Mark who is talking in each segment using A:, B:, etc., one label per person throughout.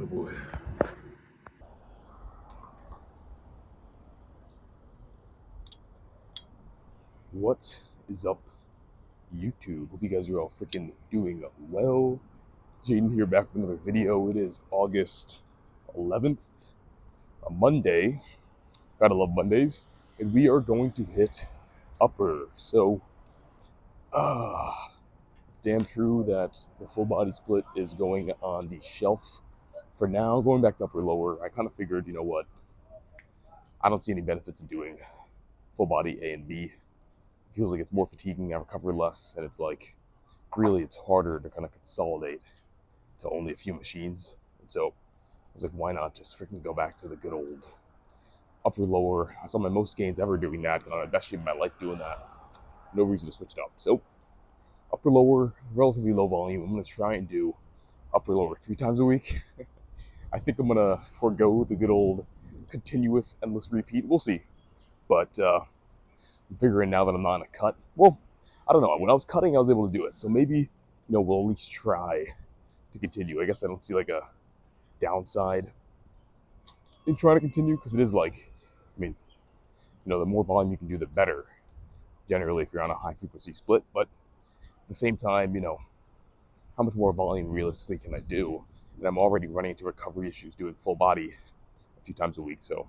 A: boy. What is up, YouTube? Hope you guys are all freaking doing well. Jaden here, back with another video. It is August 11th, a Monday. Gotta love Mondays. And we are going to hit upper. So, it's damn true that the full body split is going on the shelf for now. Going back to upper lower, I kind of figured, you know what? I don't see any benefits in doing full body A and B. It feels like it's more fatiguing, I recover less, and it's like, really, it's harder to kind of consolidate to only a few machines. And so I was like, why not just freaking go back to the good old upper lower? I saw my most gains ever doing that. Best shape of my life doing that. No reason to switch it up. So upper lower, relatively low volume. I'm going to try and do upper lower 3 times a week. I think I'm going to forego the good old continuous endless repeat. We'll see. But I'm figuring now that I'm not in a cut. Well, I don't know. When I was cutting, I was able to do it. So maybe, we'll at least try to continue. I guess I don't see like a downside in trying to continue, because it is like, the more volume you can do, the better, generally, if you're on a high frequency split. But at the same time, how much more volume realistically can I do? And I'm already running into recovery issues doing full body a few times a week. So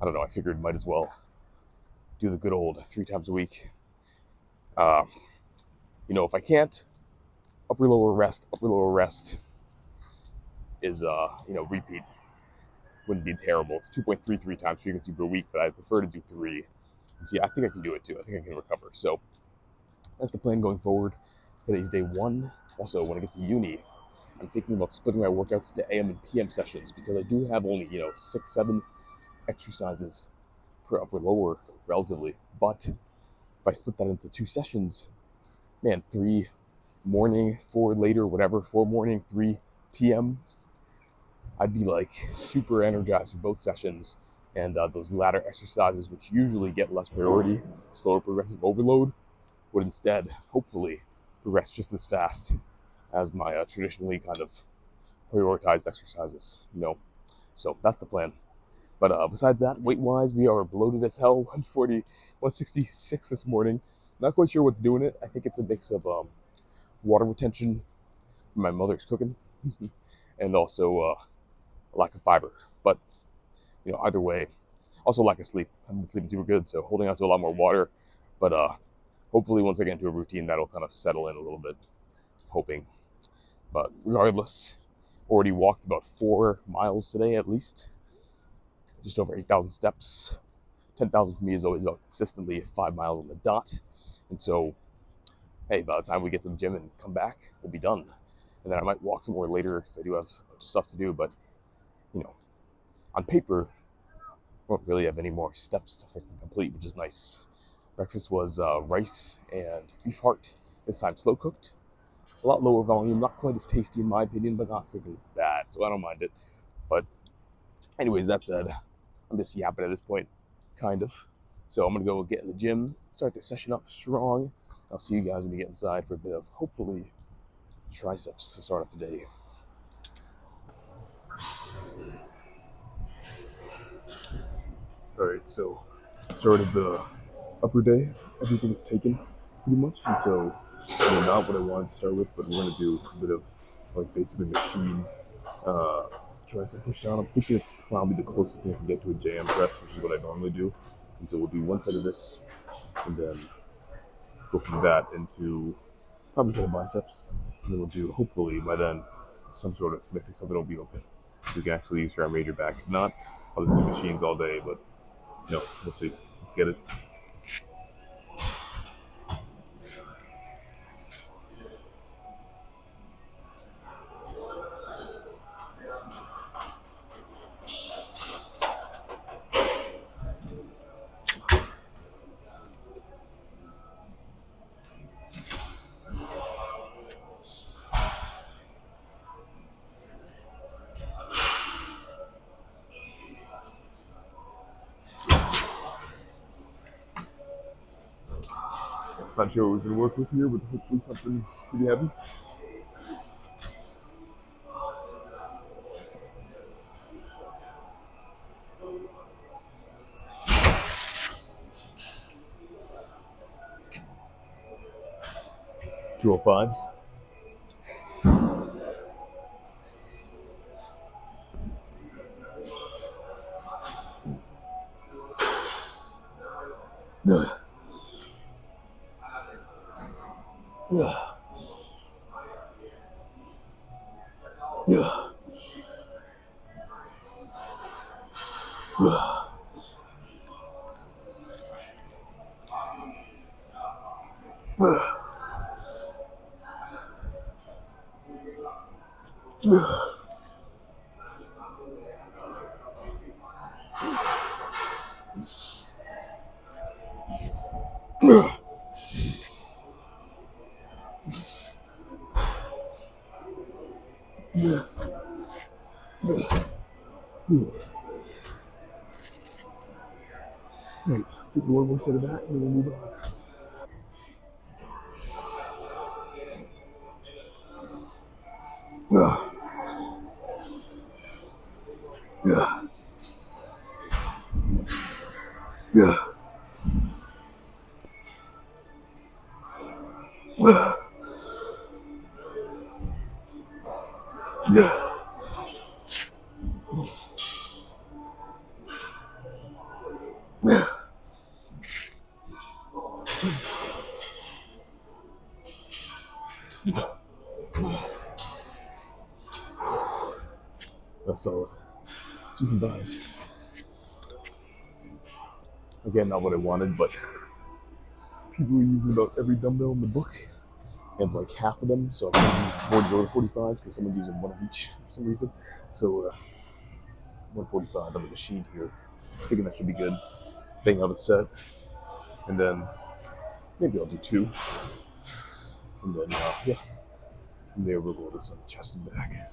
A: I don't know. I figured might as well do the good old 3 times a week. If I can't, upper lower rest is repeat wouldn't be terrible. It's 2.33 times frequency per week, but I prefer to do 3. And see, I think I can do it too. I think I can recover. So that's the plan going forward. Today's day 1. Also, when I get to uni, I'm thinking about splitting my workouts into AM and PM sessions, because I do have only 6-7 exercises per upper lower relatively. But if I split that into 2 sessions, man, 3 morning, 4 later, whatever, 4 morning, 3 PM, I'd be like super energized for both sessions. And those latter exercises, which usually get less priority, slower progressive overload, would instead hopefully progress just as fast as my traditionally kind of prioritized exercises. So that's the plan. But besides that, weight-wise, we are bloated as hell. 140, 166 this morning. Not quite sure what's doing it. I think it's a mix of water retention from my mother's cooking and also lack of fiber. But either way, also lack of sleep. I've been sleeping super good, so holding on to a lot more water. But hopefully once I get into a routine, that'll kind of settle in a little bit. Hoping. But regardless, already walked about 4 miles today at least. Just over 8,000 steps. 10,000 for me is always about consistently 5 miles on the dot. And so, hey, by the time we get to the gym and come back, we'll be done. And then I might walk some more later, because I do have stuff to do. But, on paper, I won't really have any more steps to freaking complete, which is nice. Breakfast was rice and beef heart, this time slow cooked. A lot lower volume, not quite as tasty in my opinion, but not freaking bad, so I don't mind it. But anyways, that said, I'm just yapping at this point, kind of. So I'm gonna go get in the gym, start the session up strong. I'll see you guys when we get inside for a bit of, hopefully, triceps to start off the day. Alright, so started the upper day. Everything's taken pretty much, and so not what I wanted to start with, but we're gonna do a bit of like basically machine tricep push down. I'm thinking it's probably the closest thing I can get to a jam press, which is what I normally do. And so we'll do one set of this, and then go from that into probably set of biceps, and then we'll do, hopefully by then, some sort of smithing, something will be open. We can actually use our major back. If not, I'll just do machines all day, but we'll see. Let's get it. Not sure what we can work with here, but hopefully something pretty heavy. 205. Yeah. Yeah. Yeah. Yeah. Right. Take one more set of that and then we'll move on. Yeah. Yeah. Yeah. Yeah. Yeah. Yeah. That's solid. Let's do some thighs. Again, not what I wanted, but people are using about every dumbbell in the book and like half of them, so I can't use 40 or 45 because someone's using one of each for some reason. So 145 on the machine here. Thinking that should be good. Bang out a set, and then maybe I'll do two, and then yeah, from there we'll go to some chest and back.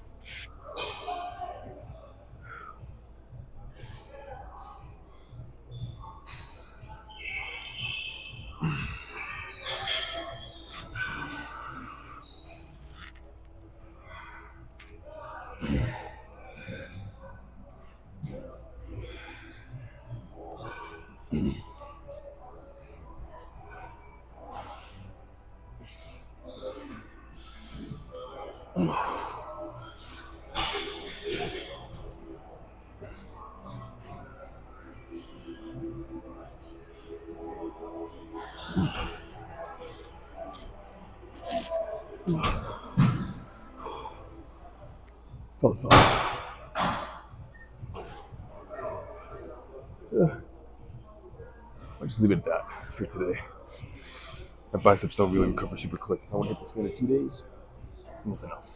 A: So fun. I'll just leave it at that for today. My biceps don't really recover super quick. If I want to hit this again in 2 days, that's enough.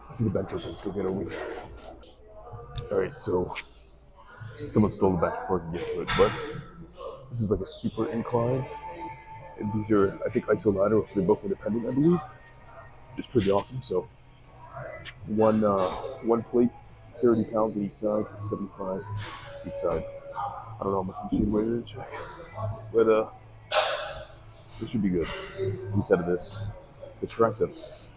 A: Let's do the bench open. Let's go get a week. All right, so someone stole the bench before I could get to it, but this is like a super incline. And these are, I think, isolateral, so they're both independent, I believe. Just pretty awesome. So one plate, 30 pounds on each side, so 75 each side. I don't know how much machine weight to check, but it should be good. We said this, the triceps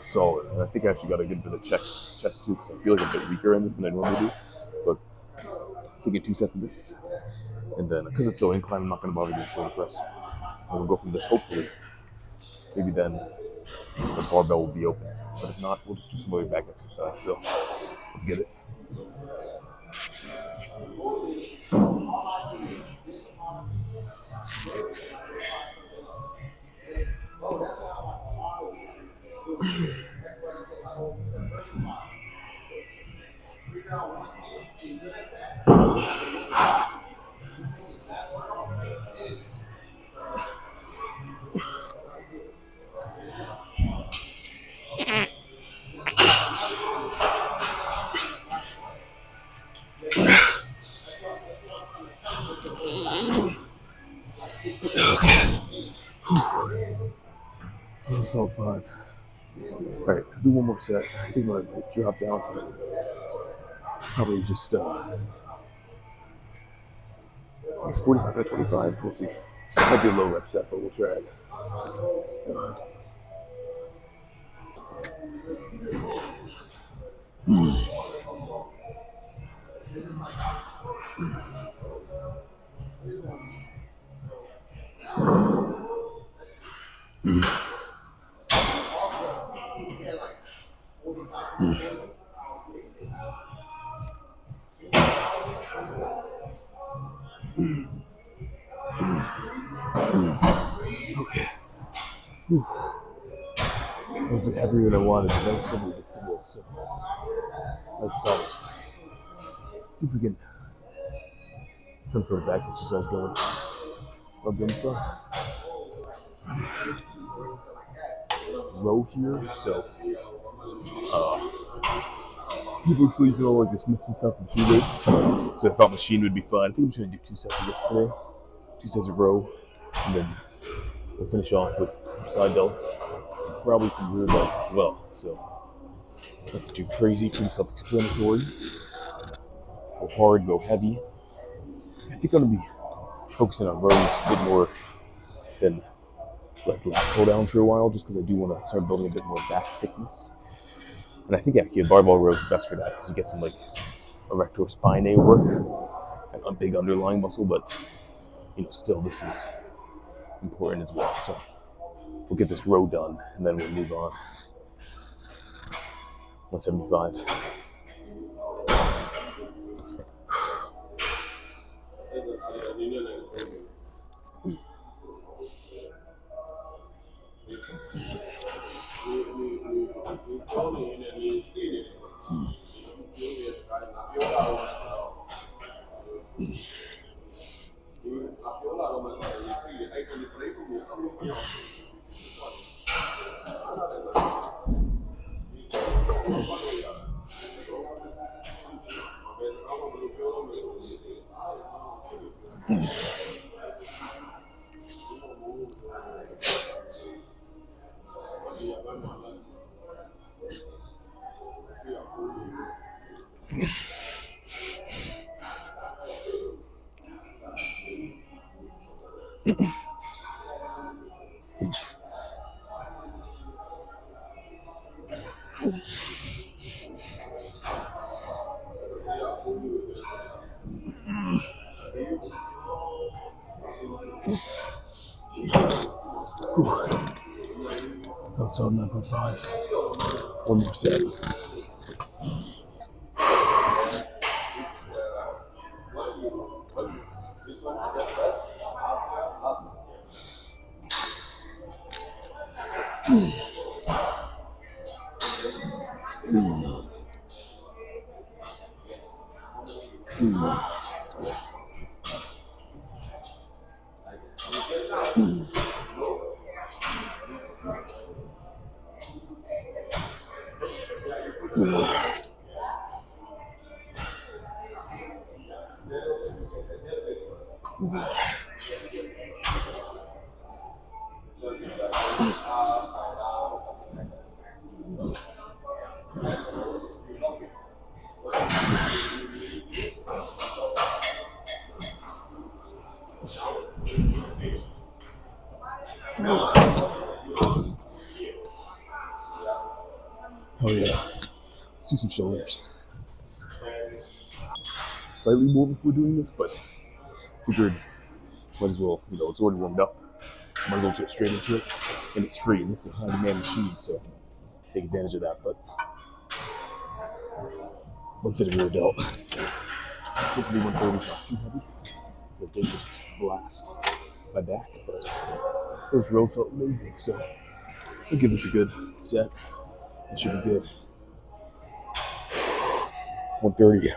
A: solid, and I think I actually got a good bit of chest too, because I feel like a bit weaker in this than I normally do. But taking 2 sets of this, and then because it's so inclined, I'm not going to bother doing shoulder press. And we'll go from this, hopefully. Maybe then the barbell will be open. But if not, we'll just do some other back exercise. So let's get it. Okay. So 5. All right, do one more set. I think I might drop down to probably just it's 45 to 25. We'll see. Might be a low rep set, but we'll try it. Okay. Whew. A little bit heavier than I wanted, but then somebody gets some good. So that's solid. See if we can get some sort of back exercise going. Rub them stuff. Row here, so people usually feel like the Smiths and stuff and free weights. So I thought machine would be fun. I think I'm just gonna do 2 sets of this today. 2 sets of row, and then we'll finish off with some side delts, and probably some rear delts as well. So nothing too crazy, pretty self-explanatory. Go hard, go heavy. I think I'm gonna be focusing on rows a bit more than like lat pull downs for a while, just because I do want to start building a bit more back thickness. And I think actually a barbell row is best for that because you get some like erector spinae work and a big underlying muscle, but still this is important as well. So we'll get this row done and then we'll move on. 175. That's on 9.5. 1 more set. Oh yeah, let's do some shoulders. Slightly more before doing this, but figured might as well, it's already warmed up. So might as well just get straight into it. And it's free, and this is a high demand machine, so take advantage of that. But 1 set of rear delt. Hopefully 130 is not too heavy, because I did just blast my back, but those rows felt amazing, so I'll give this a good set. It should be good. 130.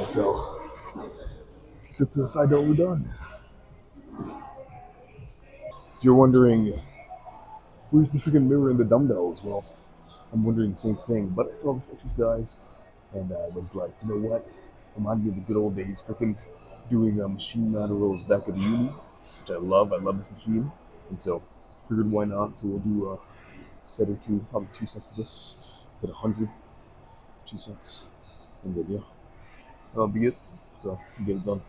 A: So, sit to the side delt, we're done. If you're wondering, where's the freaking mirror and the dumbbells? Well, I'm wondering the same thing. But I saw this exercise, and I was like, you know what? Reminded me of the good old days, freaking doing machine ladder rolls back at the uni, which I love. I love this machine, and so figured why not? So we'll do a set or two, probably 2 sets of this. It's at 100, 2 sets, and then yeah, that'll be it. So get it done.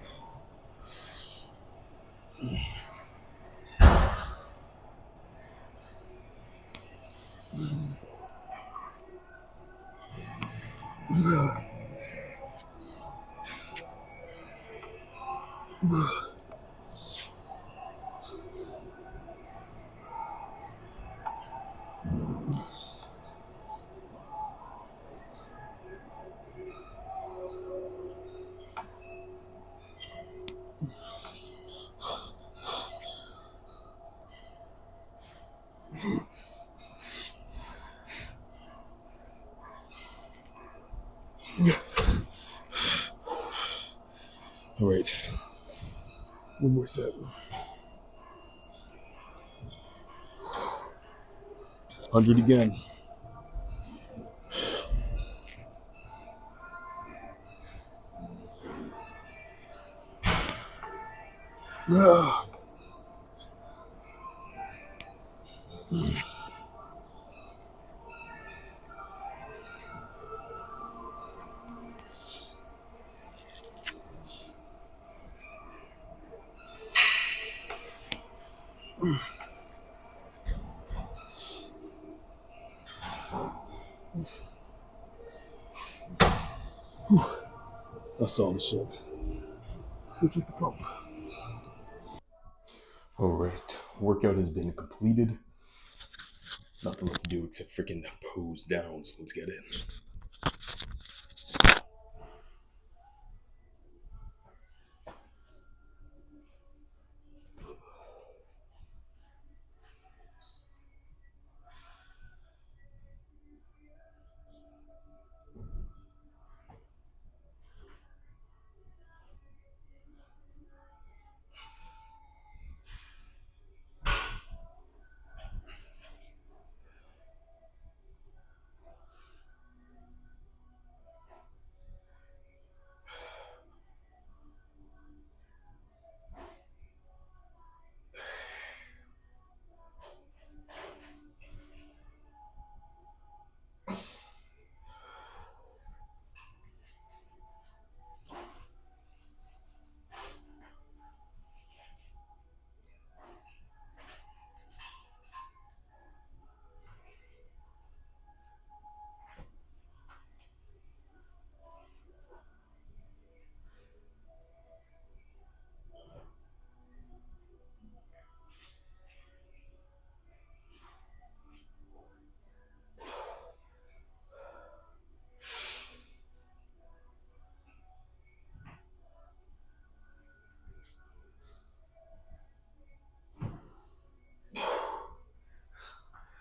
A: All right, one more set. 100 again. That's all the shit. Let's go check the pump. All right, workout has been completed. Nothing left to do except freaking pose down. So let's get it.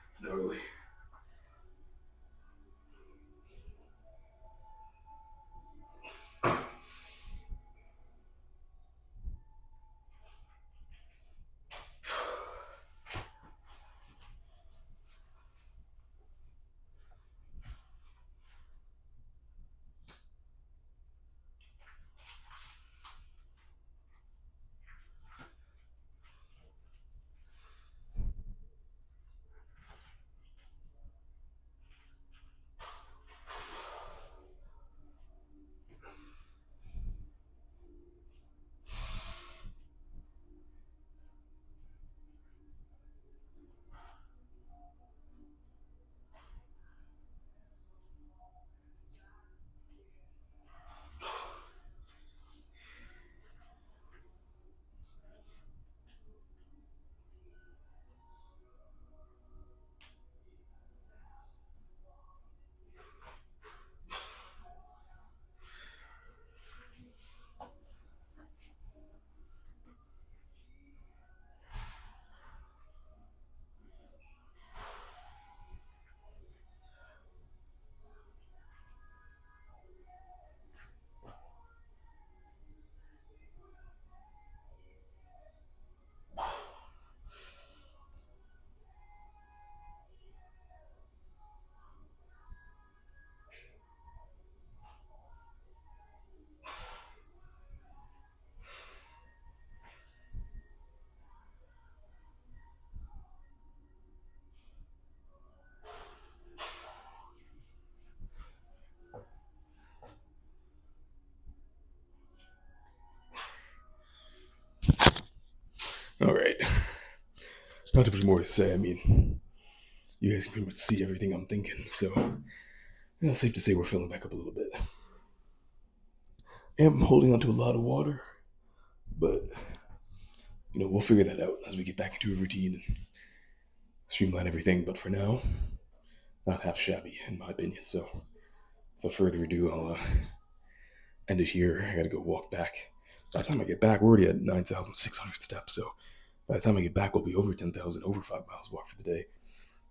A: It's gnarly.
B: not too much more to say. I mean, you guys can pretty much see everything I'm thinking. So, yeah, it's safe to say we're filling back up a little bit. I'm holding on to a lot of water, but we'll figure that out as we get back into a routine and streamline everything. But for now, not half shabby in my opinion. So, without further ado, I'll end it here. I gotta go walk back. By the time I get back, we're already at 9,600 steps. So, by the time I get back, we'll be over 10,000, over 5 miles walk for the day.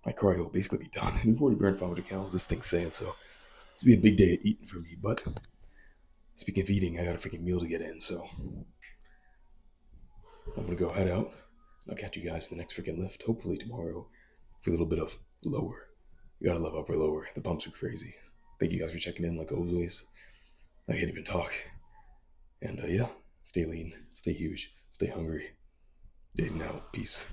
B: My cardio will basically be done. We've already burned 500 calories, this thing's saying, so it's gonna be a big day at eating for me. But speaking of eating, I got a freaking meal to get in, so I'm gonna go head out. I'll catch you guys for the next freaking lift, hopefully tomorrow, for a little bit of lower. You gotta love upper lower. The bumps are crazy. Thank you guys for checking in, like always. I can't even talk. And yeah, stay lean, stay huge, stay hungry. Day now. Peace.